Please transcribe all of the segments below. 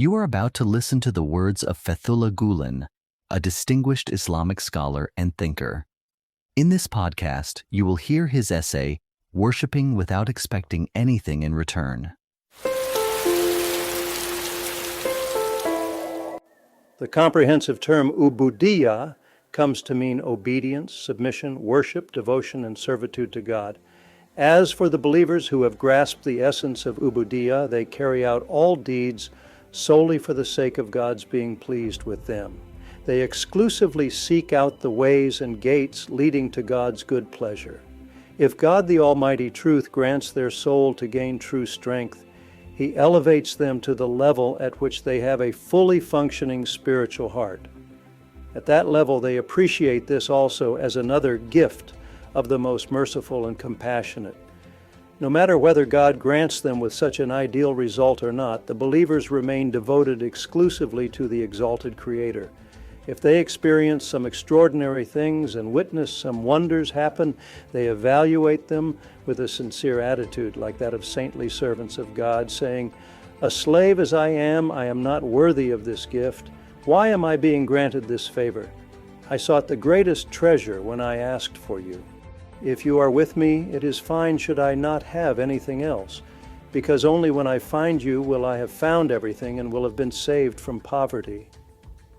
You are about to listen to the words of Fethullah Gulen, a distinguished Islamic scholar and thinker. In this podcast, you will hear his essay, Worshipping Without Expecting Anything in Return. The comprehensive term ubudiyyah comes to mean obedience, submission, worship, devotion, and servitude to God. As for the believers who have grasped the essence of ubudiyyah, they carry out all deeds solely for the sake of God's being pleased with them. They exclusively seek out the ways and gates leading to God's good pleasure. If God the Almighty Truth grants their soul to gain true strength, He elevates them to the level at which they have a fully functioning spiritual heart. At that level, they appreciate this also as another gift of the most merciful and compassionate. No matter whether God grants them with such an ideal result or not, the believers remain devoted exclusively to the exalted Creator. If they experience some extraordinary things and witness some wonders happen, they evaluate them with a sincere attitude like that of saintly servants of God, saying, "A slave as I am not worthy of this gift. Why am I being granted this favor? I sought the greatest treasure when I asked for you. If you are with me, it is fine should I not have anything else, because only when I find you will I have found everything and will have been saved from poverty."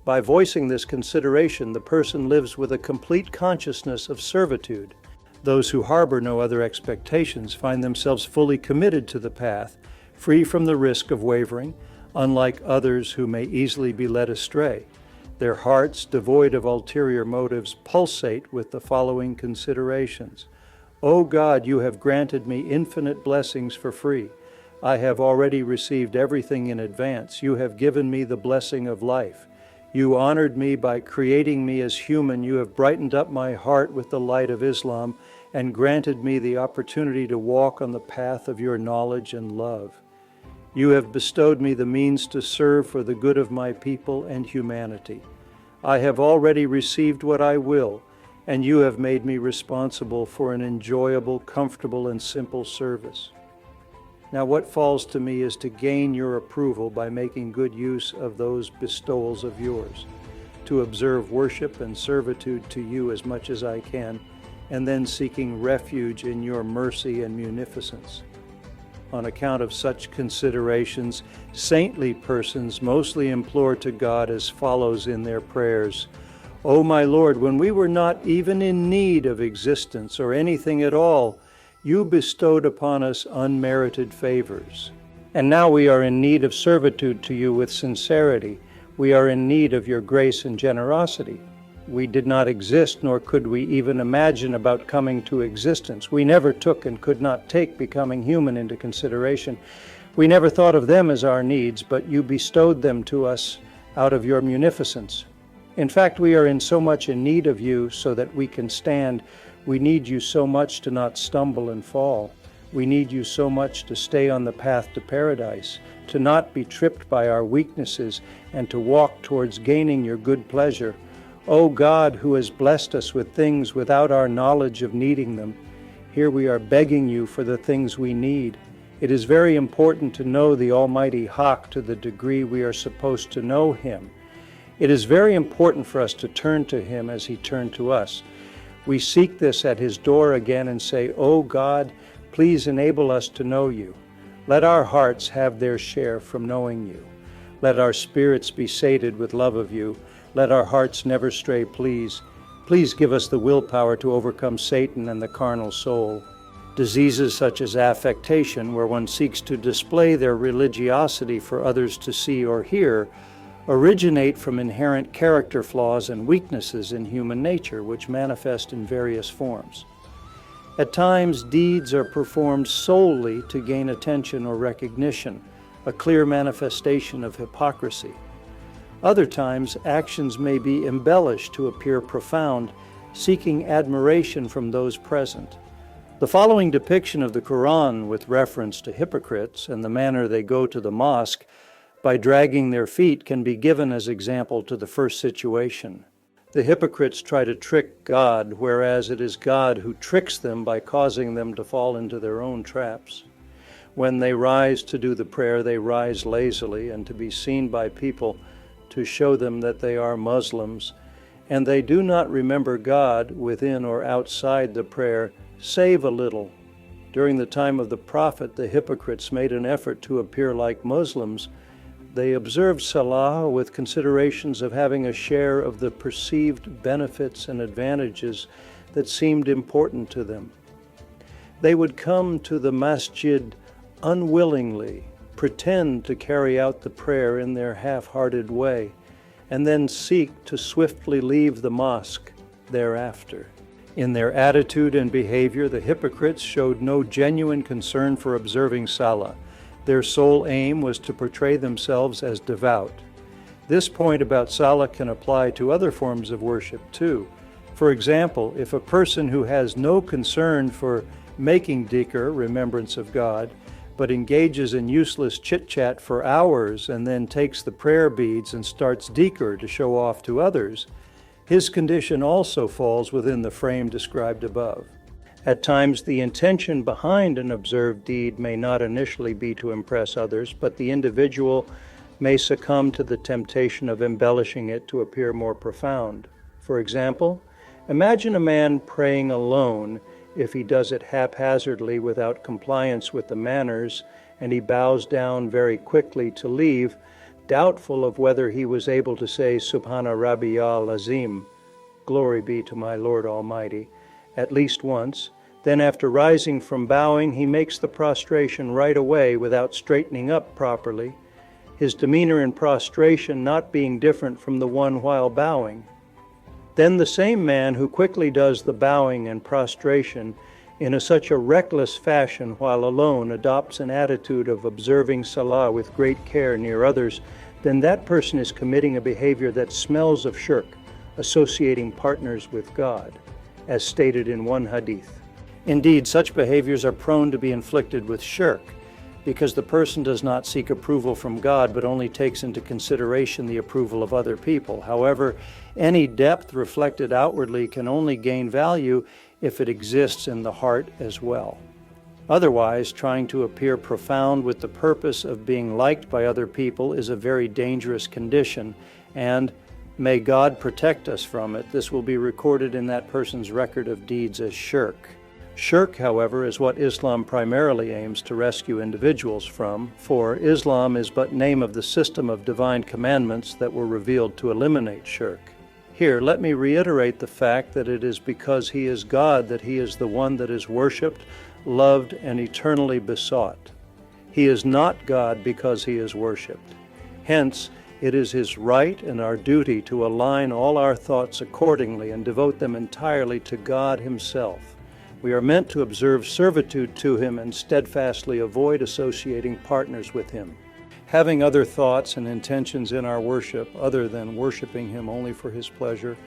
By voicing this consideration, the person lives with a complete consciousness of servitude. Those who harbor no other expectations find themselves fully committed to the path, free from the risk of wavering, unlike others who may easily be led astray. Their hearts, devoid of ulterior motives, pulsate with the following considerations. O God, you have granted me infinite blessings for free. I have already received everything in advance. You have given me the blessing of life. You honored me by creating me as human. You have brightened up my heart with the light of Islam and granted me the opportunity to walk on the path of your knowledge and love. You have bestowed me the means to serve for the good of my people and humanity. I have already received what I will, and you have made me responsible for an enjoyable, comfortable, and simple service. Now what falls to me is to gain your approval by making good use of those bestowals of yours, to observe worship and servitude to you as much as I can, and then seeking refuge in your mercy and munificence. On account of such considerations, saintly persons mostly implore to God as follows in their prayers: O my Lord, when we were not even in need of existence or anything at all, you bestowed upon us unmerited favors. And now we are in need of servitude to you with sincerity. We are in need of your grace and generosity. We did not exist, nor could we even imagine about coming to existence. We never took and could not take becoming human into consideration. We never thought of them as our needs, but you bestowed them to us out of your munificence. In fact, we are in so much in need of you so that we can stand. We need you so much to not stumble and fall. We need you so much to stay on the path to paradise, to not be tripped by our weaknesses, and to walk towards gaining your good pleasure. O God, who has blessed us with things without our knowledge of needing them, here we are begging you for the things we need. It is very important to know the Almighty Haq to the degree we are supposed to know Him. It is very important for us to turn to Him as He turned to us. We seek this at His door again and say, O God, please enable us to know you. Let our hearts have their share from knowing you. Let our spirits be sated with love of you. Let our hearts never stray, please. Please give us the willpower to overcome Satan and the carnal soul. Diseases such as affectation, where one seeks to display their religiosity for others to see or hear, originate from inherent character flaws and weaknesses in human nature, which manifest in various forms. At times, deeds are performed solely to gain attention or recognition, a clear manifestation of hypocrisy. Other times, actions may be embellished to appear profound, seeking admiration from those present. The following depiction of the Quran with reference to hypocrites and the manner they go to the mosque by dragging their feet can be given as example to the first situation. The hypocrites try to trick God, whereas it is God who tricks them by causing them to fall into their own traps. When they rise to do the prayer, they rise lazily and to be seen by people to show them that they are Muslims, and they do not remember God within or outside the prayer, save a little. During the time of the prophet, the hypocrites made an effort to appear like Muslims. They observed Salah with considerations of having a share of the perceived benefits and advantages that seemed important to them. They would come to the masjid unwillingly, pretend to carry out the prayer in their half-hearted way, and then seek to swiftly leave the mosque thereafter. In their attitude and behavior, the hypocrites showed no genuine concern for observing Salah. Their sole aim was to portray themselves as devout. This point about Salah can apply to other forms of worship too. For example, if a person who has no concern for making dhikr, remembrance of God, but engages in useless chit-chat for hours and then takes the prayer beads and starts dhikr to show off to others, his condition also falls within the frame described above. At times, the intention behind an observed deed may not initially be to impress others, but the individual may succumb to the temptation of embellishing it to appear more profound. For example, imagine a man praying alone. If he does it haphazardly without compliance with the manners, and he bows down very quickly to leave, doubtful of whether he was able to say Subhana Rabbiyal Azim, glory be to my Lord Almighty, at least once, then after rising from bowing, he makes the prostration right away without straightening up properly, his demeanor in prostration not being different from the one while bowing. Then the same man who quickly does the bowing and prostration in such a reckless fashion while alone adopts an attitude of observing Salah with great care near others, then that person is committing a behavior that smells of shirk, associating partners with God, as stated in one hadith. Indeed, such behaviors are prone to be inflicted with shirk, because the person does not seek approval from God, but only takes into consideration the approval of other people. However, any depth reflected outwardly can only gain value if it exists in the heart as well. Otherwise, trying to appear profound with the purpose of being liked by other people is a very dangerous condition, and may God protect us from it. This will be recorded in that person's record of deeds as shirk. Shirk, however, is what Islam primarily aims to rescue individuals from, for Islam is but name of the system of divine commandments that were revealed to eliminate shirk. Here, let me reiterate the fact that it is because He is God that He is the one that is worshipped, loved, and eternally besought. He is not God because He is worshipped. Hence, it is His right and our duty to align all our thoughts accordingly and devote them entirely to God Himself. We are meant to observe servitude to Him and steadfastly avoid associating partners with Him. Having other thoughts and intentions in our worship, other than worshiping Him only for His pleasure,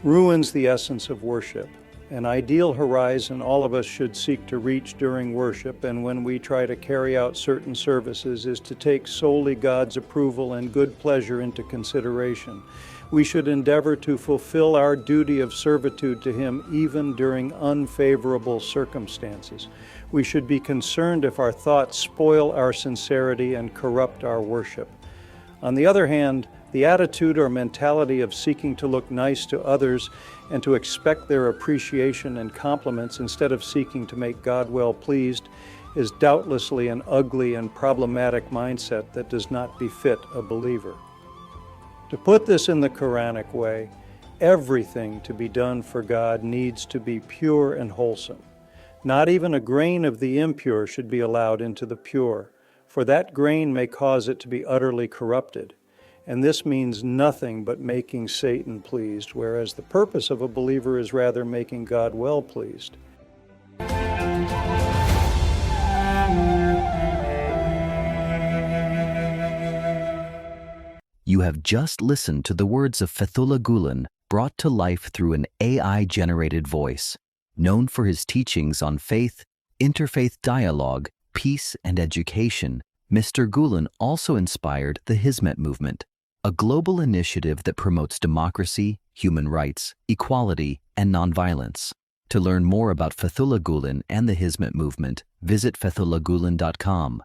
ruins the essence of worship. An ideal horizon all of us should seek to reach during worship, and when we try to carry out certain services, is to take solely God's approval and good pleasure into consideration. We should endeavor to fulfill our duty of servitude to Him even during unfavorable circumstances. We should be concerned if our thoughts spoil our sincerity and corrupt our worship. On the other hand, the attitude or mentality of seeking to look nice to others and to expect their appreciation and compliments instead of seeking to make God well pleased is doubtlessly an ugly and problematic mindset that does not befit a believer. To put this in the Quranic way, everything to be done for God needs to be pure and wholesome. Not even a grain of the impure should be allowed into the pure, for that grain may cause it to be utterly corrupted. And this means nothing but making Satan pleased, whereas the purpose of a believer is rather making God well pleased. You have just listened to the words of Fethullah Gulen brought to life through an AI-generated voice. Known for his teachings on faith, interfaith dialogue, peace, and education, Mr. Gulen also inspired the Hizmet movement, a global initiative that promotes democracy, human rights, equality, and nonviolence. To learn more about Fethullah Gulen and the Hizmet movement, visit fethullahgulen.com.